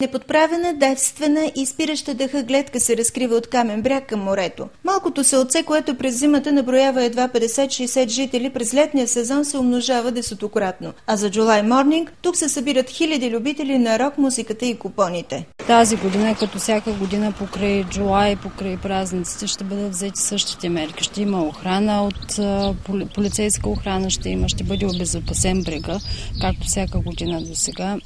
Неподправена, девствена и спираща дъха гледка се разкрива от Камен бряг към морето. Малкото селце, което през зимата наброява едва 50-60 жители, през летния сезон се умножава десетократно. А за July Morning тук се събират хиляди любители на рок музиката и купоните. Тази година, като всяка година покрай July, покрай празниците, ще бъдат взети същите мерки. Ще има охрана от полицейска охрана, ще бъде обезопасен брега, както всяка година до сега.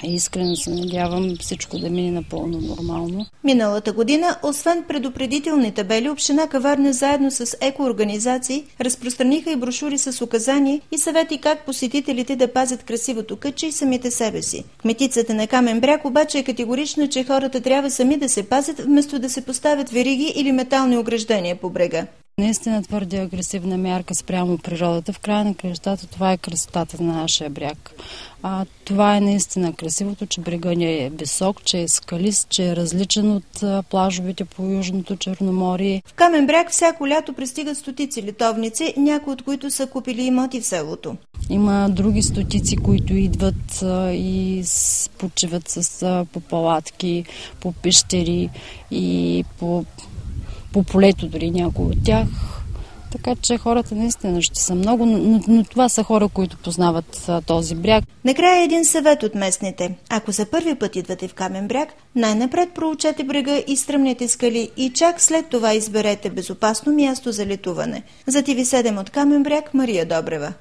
Искрено се надявам всичко да мине напълно нормално. Миналата година, освен предупредителни табели, община Каварна заедно с екоорганизации разпространиха и брошури с указания и съвети как посетителите да пазят красивото кътче и самите себе си. Кметицата на Камен бряг обаче е категорична, че хората трябва сами да се пазят, вместо да се поставят вериги или метални ограждения по брега. Наистина твърде агресивна мярка спрямо природата. В края на кращата това е красотата на нашия бряг. Това е наистина красивото, че брега ни е висок, че е скалист, че е различен от плажовете по Южното Черноморие. В Камен бряг всяко лято пристигат стотици летовници, някои от които са купили имоти в селото. Има други стотици, които идват и почиват по палатки, по пещери и по полето дори някои от тях. Така че хората наистина ще са много, но това са хора, които познават този бряг. Накрая един съвет от местните. Ако за първи път идвате в Камен бряг, най-напред проучете брега и стръмните скали и чак след това изберете безопасно място за летуване. За TV7 от Камен бряг, Мария Добрева.